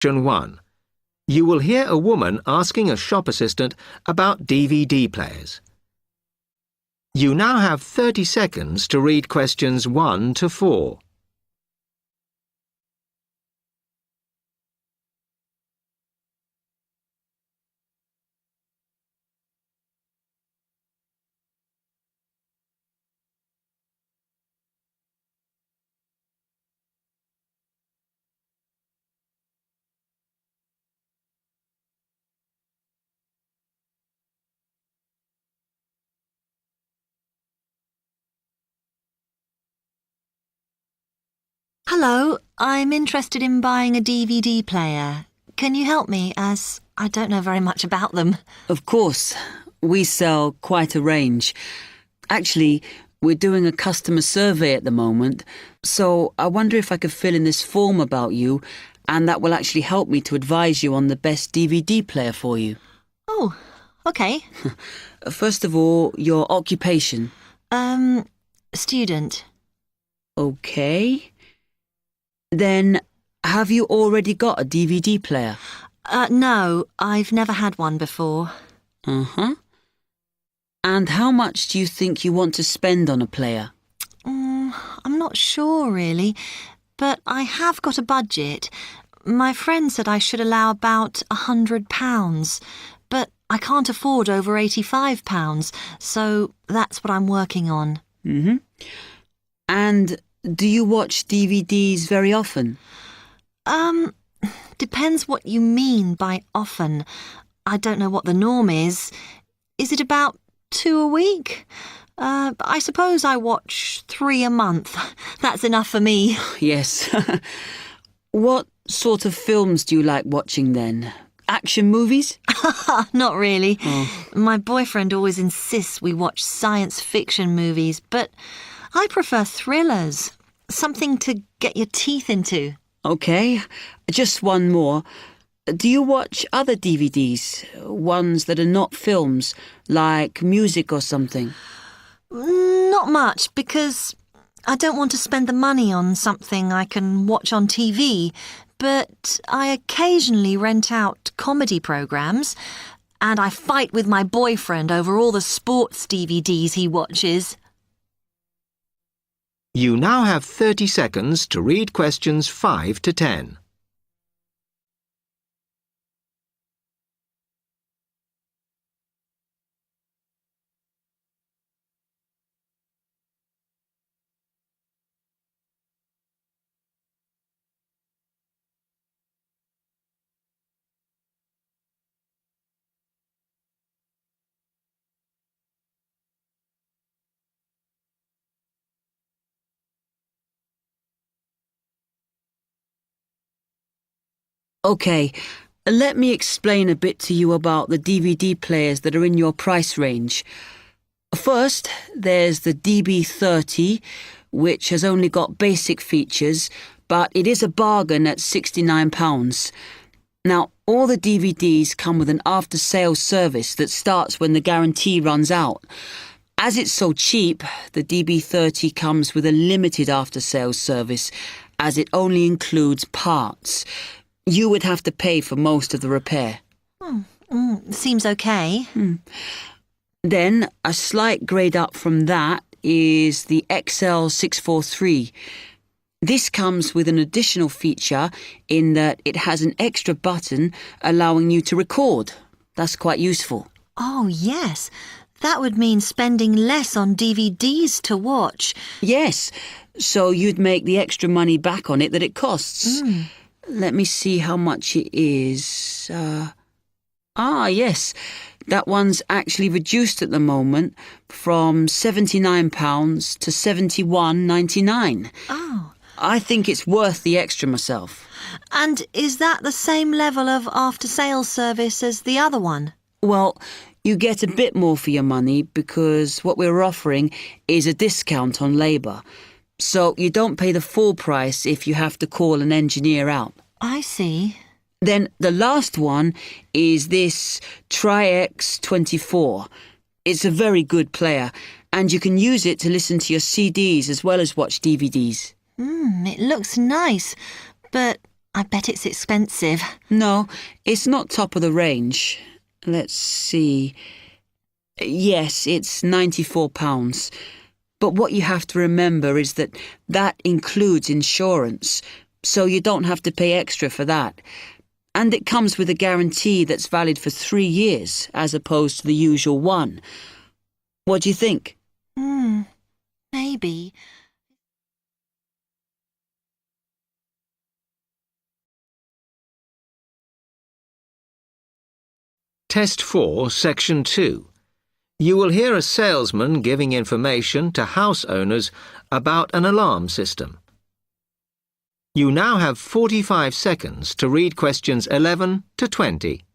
Question 1. You will hear a woman asking a shop assistant about DVD players. You now have 30 seconds to read questions 1 to 4. Hello, I'm interested in buying a DVD player. Can you help me, as I don't know very much about them? Of course. We sell quite a range. Actually, we're doing a customer survey at the moment, so I wonder if I could fill in this form about you, and that will actually help me to advise you on the best DVD player for you. Oh, okay. First of all, your occupation. Student. Okay. Then, have you already got a DVD player? No, I've never had one before. Uh-huh. And how much do you think you want to spend on a player? I'm not sure, really, but I have got a budget. My friend said I should allow about £100, but I can't afford over £85, so that's what I'm working on. Mm-hmm. And do you watch DVDs very often? Depends what you mean by often. I don't know what the norm is. Is it about 2 a week? I suppose I watch 3 a month. That's enough for me. Yes. What sort of films do you like watching then? Action movies? Not really. Oh. My boyfriend always insists we watch science fiction movies, but I prefer thrillers. Something to get your teeth into. Okay, just one more. Do you watch other DVDs? Ones that are not films, like music or something? Not much, because I don't want to spend the money on something I can watch on TV, but I occasionally rent out comedy programs, and I fight with my boyfriend over all the sports DVDs he watches. You now have 30 seconds to read questions 5 to 10. Okay, let me explain a bit to you about the DVD players that are in your price range. First, there's the DB30, which has only got basic features, but it is a bargain at £69. Now, all the DVDs come with an after-sales service that starts when the guarantee runs out. As it's so cheap, the DB30 comes with a limited after-sales service, as it only includes parts. You would have to pay for most of the repair. Seems okay. Then, a slight grade up from that is the XL643. This comes with an additional feature in that it has an extra button allowing you to record. That's quite useful. Oh, yes. That would mean spending less on DVDs to watch. Yes, so you'd make the extra money back on it that it costs. Let me see how much it is. Yes, that one's actually reduced at the moment from £79 to £71.99. Oh. I think it's worth the extra myself. And is that the same level of after-sales service as the other one? Well, you get a bit more for your money because what we're offering is a discount on labour. So you don't pay the full price if you have to call an engineer out. I see. Then the last one is this Tri-X24. It's a very good player, and you can use it to listen to your CDs as well as watch DVDs. It looks nice, but I bet it's expensive. No, it's not top of the range. Let's see. Yes, it's £94. But what you have to remember is that includes insurance, so you don't have to pay extra for that. And it comes with a guarantee that's valid for 3 years, as opposed to the usual one. What do you think? Maybe. Test 4, Section 2. You will hear a salesman giving information to house owners about an alarm system. You now have 45 seconds to read questions 11 to 20.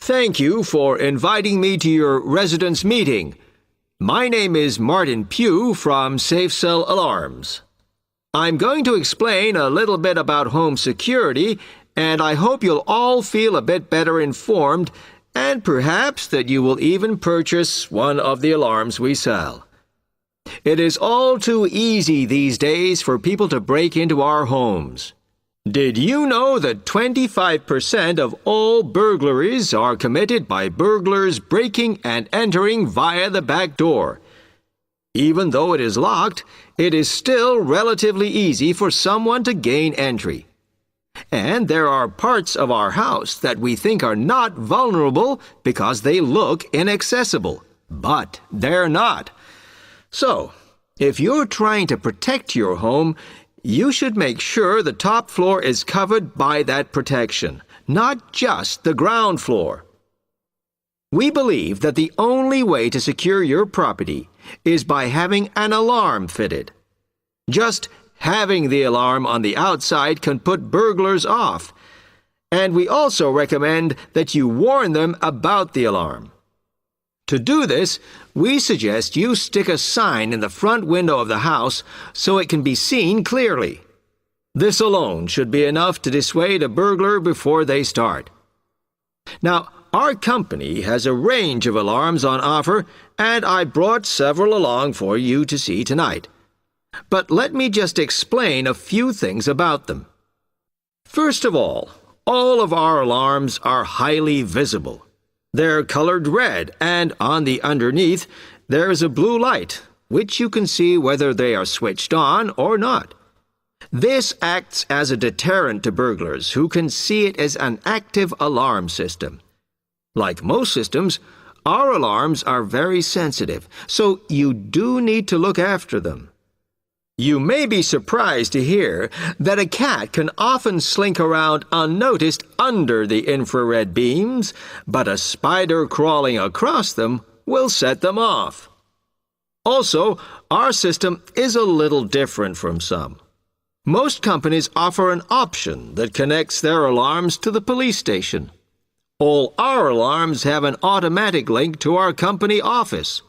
Thank you for inviting me to your residence meeting. My name is Martin Pugh from Safe Cell Alarms. I'm going to explain a little bit about home security, and I hope you'll all feel a bit better informed, and perhaps that you will even purchase one of the alarms we sell. It is all too easy these days for people to break into our homes. Did you know that 25% of all burglaries are committed by burglars breaking and entering via the back door? Even though it is locked, it is still relatively easy for someone to gain entry. And there are parts of our house that we think are not vulnerable because they look inaccessible. But they're not. So, if you're trying to protect your home, you should make sure the top floor is covered by that protection, not just the ground floor. We believe that the only way to secure your property is by having an alarm fitted. Just having the alarm on the outside can put burglars off, and we also recommend that you warn them about the alarm. To do this, we suggest you stick a sign in the front window of the house so it can be seen clearly. This alone should be enough to dissuade a burglar before they start. Now, our company has a range of alarms on offer, and I brought several along for you to see tonight. But let me just explain a few things about them. First of all of our alarms are highly visible. They're colored red, and on the underneath, there is a blue light, which you can see whether they are switched on or not. This acts as a deterrent to burglars who can see it as an active alarm system. Like most systems, our alarms are very sensitive, so you do need to look after them. You may be surprised to hear that a cat can often slink around unnoticed under the infrared beams, but a spider crawling across them will set them off. Also, our system is a little different from some. Most companies offer an option that connects their alarms to the police station. All our alarms have an automatic link to our company office.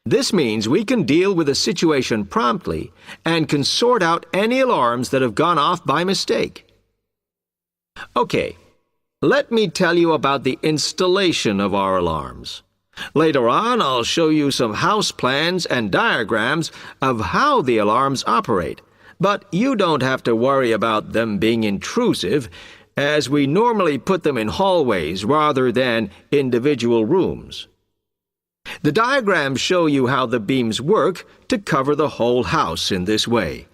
This means we can deal with a situation promptly and can sort out any alarms that have gone off by mistake. Okay, let me tell you about the installation of our alarms. Later on, I'll show you some house plans and diagrams of how the alarms operate, but you don't have to worry about them being intrusive, as we normally put them in hallways rather than individual rooms. The diagrams show you how the beams work to cover the whole house in this way.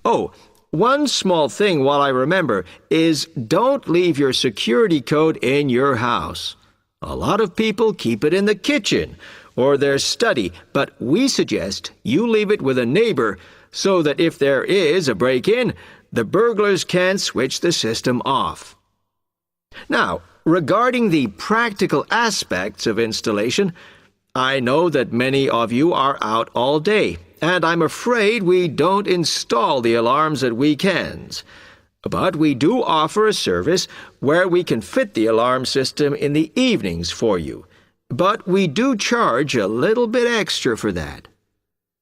Oh, one small thing while I remember is don't leave your security code in your house. A lot of people keep it in the kitchen or their study, but we suggest you leave it with a neighbor so that if there is a break-in, the burglars can't switch the system off. Now, regarding the practical aspects of installation, I know that many of you are out all day, and I'm afraid we don't install the alarms at weekends. But we do offer a service where we can fit the alarm system in the evenings for you. But we do charge a little bit extra for that.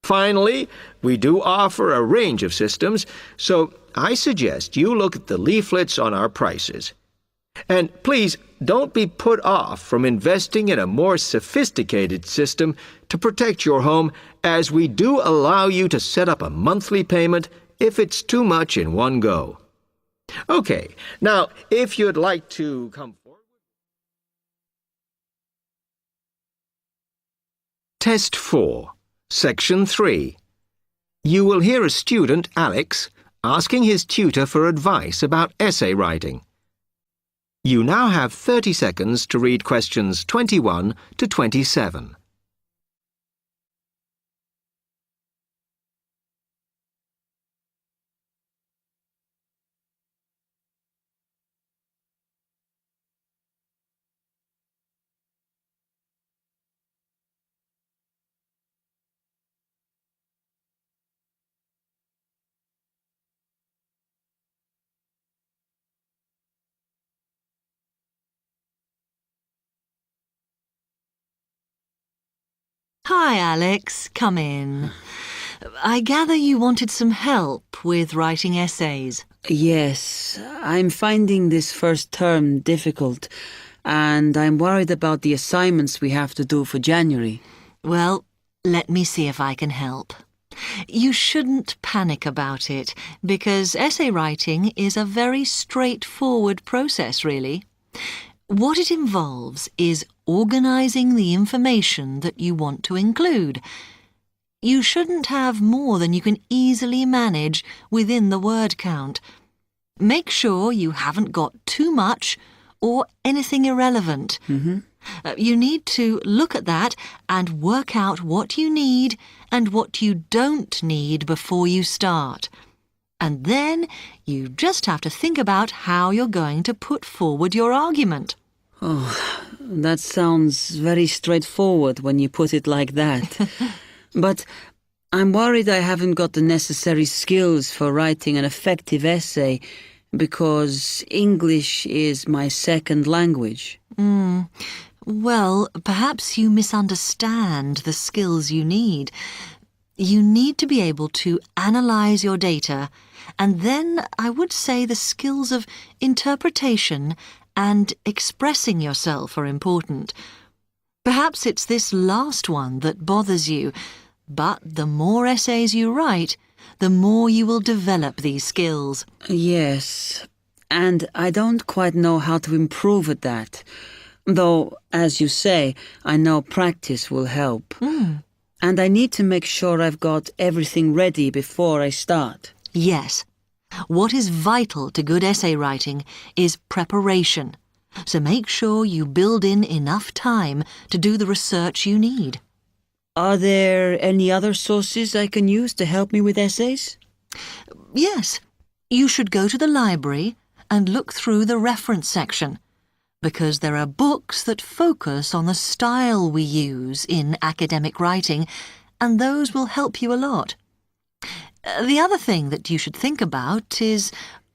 Finally, we do offer a range of systems, so I suggest you look at the leaflets on our prices. And please don't be put off from investing in a more sophisticated system to protect your home, as we do allow you to set up a monthly payment if it's too much in one go. Okay, now if you'd like to come forward. Test 4, Section 3. You will hear a student, Alex, asking his tutor for advice about essay writing. You now have 30 seconds to read questions 21 to 27. Hi, Alex. Come in. I gather you wanted some help with writing essays. Yes, I'm finding this first term difficult, and I'm worried about the assignments we have to do for January. Well, let me see if I can help. You shouldn't panic about it, because essay writing is a very straightforward process, really. What it involves is organising the information that you want to include. You shouldn't have more than you can easily manage within the word count. Make sure you haven't got too much or anything irrelevant. You need to look at that and work out what you need and what you don't need before you start. And then you just have to think about how you're going to put forward your argument. Oh, that sounds very straightforward when you put it like that. But I'm worried I haven't got the necessary skills for writing an effective essay because English is my second language. Well, perhaps you misunderstand the skills you need. You need to be able to analyse your data, and then I would say the skills of interpretation and expressing yourself are important. Perhaps it's this last one that bothers you, but the more essays you write, the more you will develop these skills. Yes, and I don't quite know how to improve at that. Though, as you say, I know practice will help. And I need to make sure I've got everything ready before I start. Yes. What is vital to good essay writing is preparation. So make sure you build in enough time to do the research you need. Are there any other sources I can use to help me with essays? Yes. You should go to the library and look through the reference section, because there are books that focus on the style we use in academic writing, and those will help you a lot. The other thing that you should think about is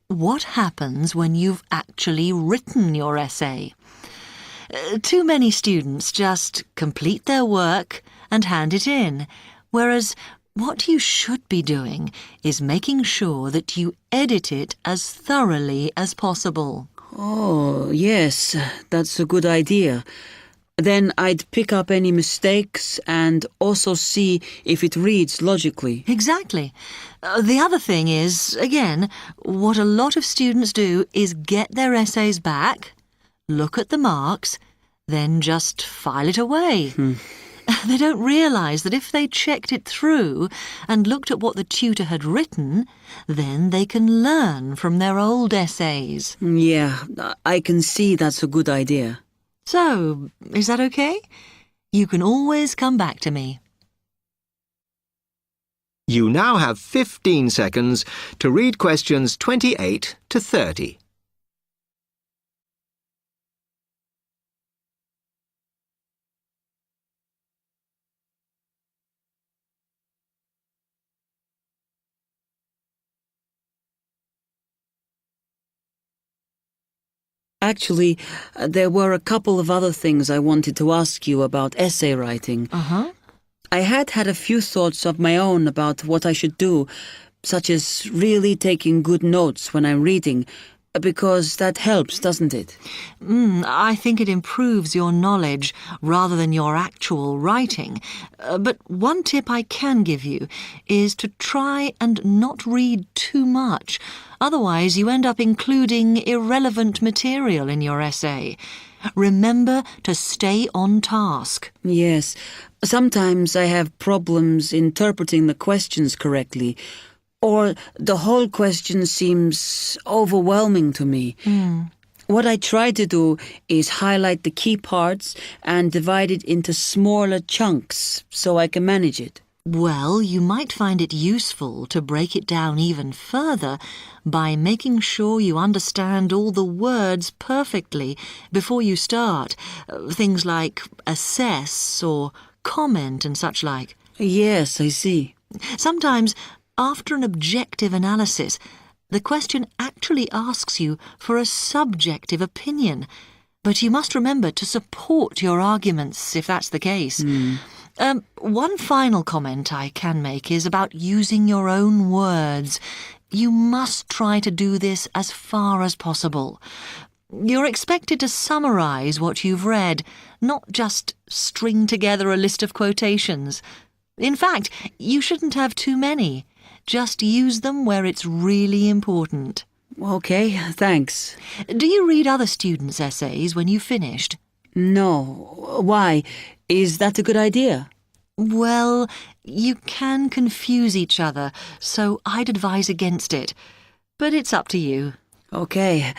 what happens when you've actually written your essay. Too many students just complete their work and hand it in, whereas what you should be doing is making sure that you edit it as thoroughly as possible. Oh, yes, that's a good idea. Then I'd pick up any mistakes and also see if it reads logically. Exactly. The other thing is, again, what a lot of students do is get their essays back, look at the marks, then just file it away. They don't realise that if they checked it through and looked at what the tutor had written, then they can learn from their old essays. Yeah, I can see that's a good idea. So, is that okay? You can always come back to me. You now have 15 seconds to read questions 28 to 30. Actually, there were a couple of other things I wanted to ask you about essay writing. I had a few thoughts of my own about what I should do, such as really taking good notes when I'm reading, because that helps, doesn't it? I think it improves your knowledge rather than your actual writing. But one tip I can give you is to try and not read too much. Otherwise, you end up including irrelevant material in your essay. Remember to stay on task. Yes. Sometimes I have problems interpreting the questions correctly, or the whole question seems overwhelming to me. What I try to do is highlight the key parts and divide it into smaller chunks so I can manage it. Well, you might find it useful to break it down even further by making sure you understand all the words perfectly before you start. Things like assess or comment and such like. Yes, I see. Sometimes, after an objective analysis, the question actually asks you for a subjective opinion. But you must remember to support your arguments if that's the case. One final comment I can make is about using your own words. You must try to do this as far as possible. You're expected to summarise what you've read, not just string together a list of quotations. In fact, you shouldn't have too many. Just use them where it's really important. Okay, thanks. Do you read other students' essays when you've finished? No. Why? Is that a good idea? Well, you can confuse each other, so I'd advise against it. But it's up to you. Okay.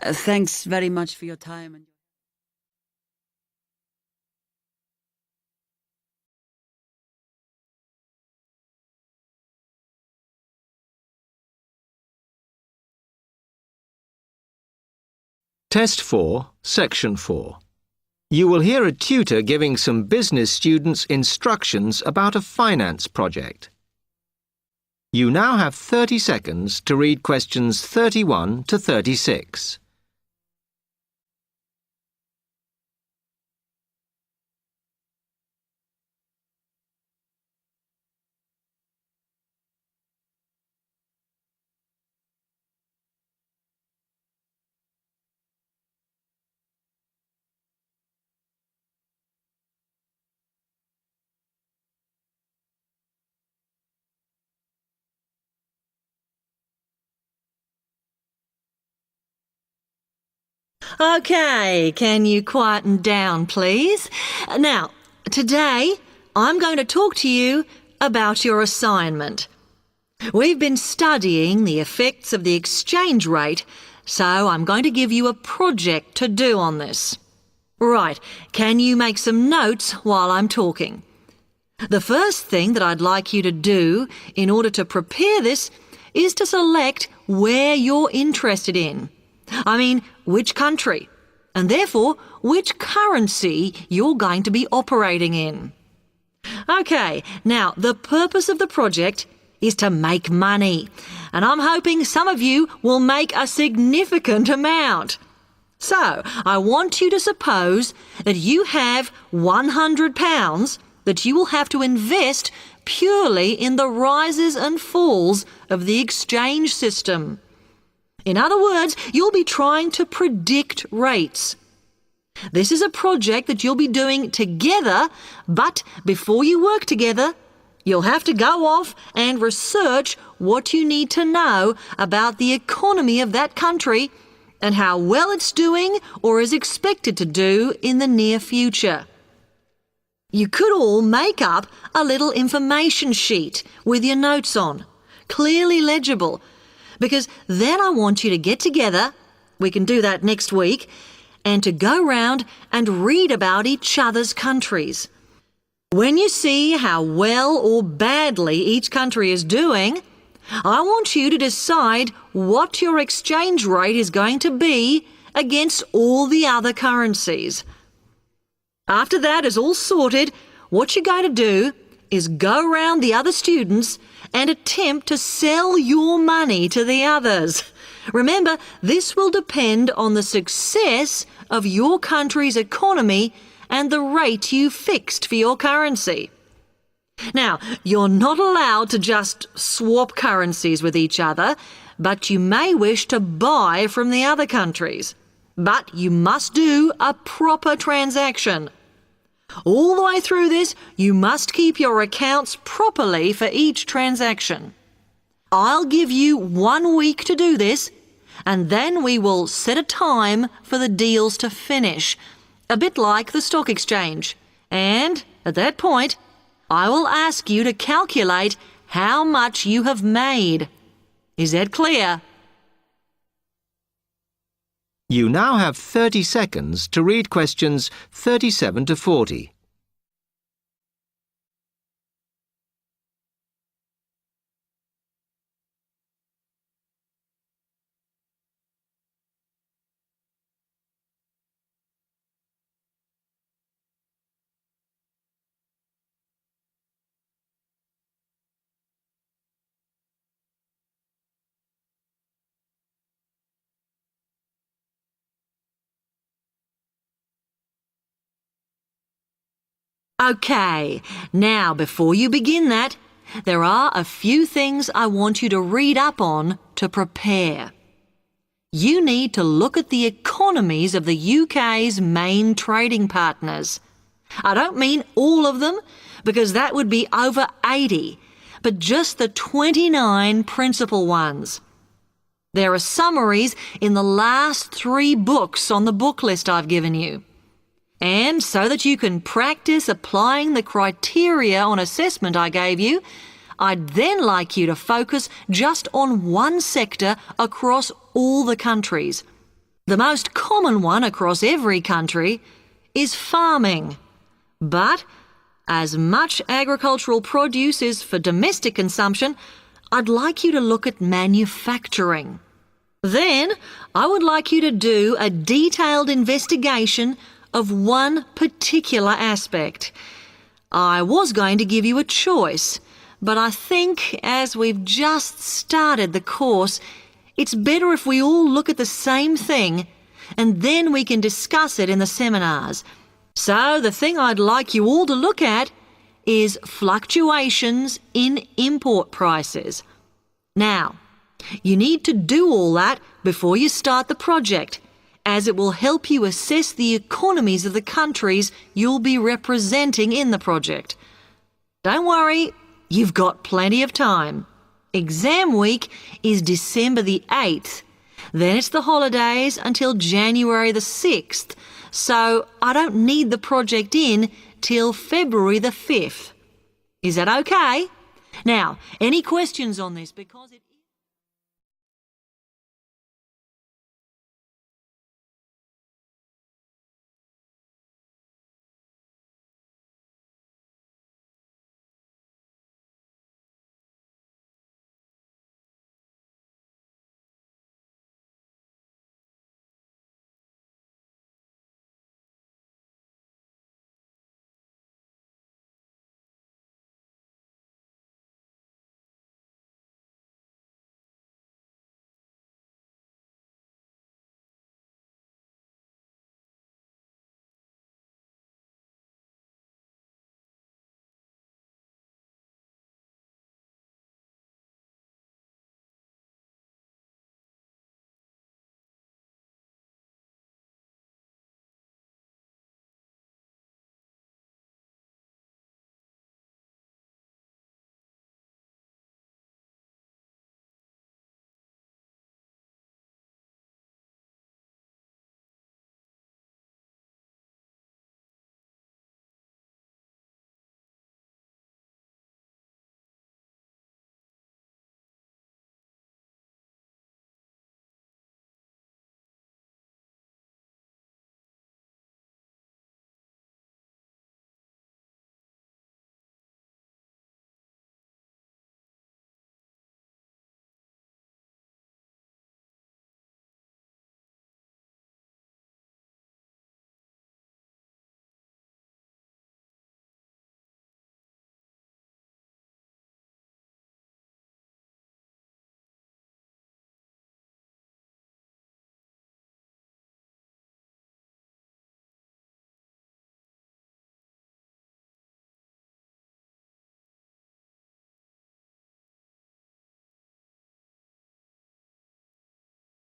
Thanks very much for your time. Test 4, Section 4. You will hear a tutor giving some business students instructions about a finance project. You now have 30 seconds to read questions 31 to 36. OK, can you quieten down, please? Now, today I'm going to talk to you about your assignment. We've been studying the effects of the exchange rate, so I'm going to give you a project to do on this. Right, can you make some notes while I'm talking? The first thing that I'd like you to do in order to prepare this is to select where you're interested in. I mean, which country, and therefore which currency you're going to be operating in. OK, now the purpose of the project is to make money, and I'm hoping some of you will make a significant amount. So, I want you to suppose that you have £100 that you will have to invest purely in the rises and falls of the exchange system. In other words, you'll be trying to predict rates. This is a project that you'll be doing together, but before you work together, you'll have to go off and research what you need to know about the economy of that country and how well it's doing or is expected to do in the near future. You could all make up a little information sheet with your notes on, clearly legible, because then I want you to get together, we can do that next week, and to go round and read about each other's countries. When you see how well or badly each country is doing, I want you to decide what your exchange rate is going to be against all the other currencies. After that is all sorted, what you're going to do is go around the other students and attempt to sell your money to the others. Remember, this will depend on the success of your country's economy and the rate you fixed for your currency. Now, you're not allowed to just swap currencies with each other, but you may wish to buy from the other countries. But you must do a proper transaction. All the way through this, you must keep your accounts properly for each transaction. I'll give you 1 week to do this, and then we will set a time for the deals to finish, a bit like the stock exchange. And at that point, I will ask you to calculate how much you have made. Is that clear? You now have 30 seconds to read questions 37 to 40. Okay, now before you begin that, there are a few things I want you to read up on to prepare. You need to look at the economies of the UK's main trading partners. I don't mean all of them, because that would be over 80, but just the 29 principal ones. There are summaries in the last 3 books on the book list I've given you. And so that you can practice applying the criteria on assessment I gave you, I'd then like you to focus just on one sector across all the countries. The most common one across every country is farming. But as much agricultural produce is for domestic consumption, I'd like you to look at manufacturing. Then I would like you to do a detailed investigation of one particular aspect. I was going to give you a choice, but I think as we've just started the course, it's better if we all look at the same thing and then we can discuss it in the seminars. So the thing I'd like you all to look at is fluctuations in import prices. Now, you need to do all that before you start the project, as it will help you assess the economies of the countries you'll be representing in the project. Don't worry, you've got plenty of time. Exam week is December the 8th. Then it's the holidays until January the 6th, so I don't need the project in till February the 5th. Is that okay? Now, any questions on this? Because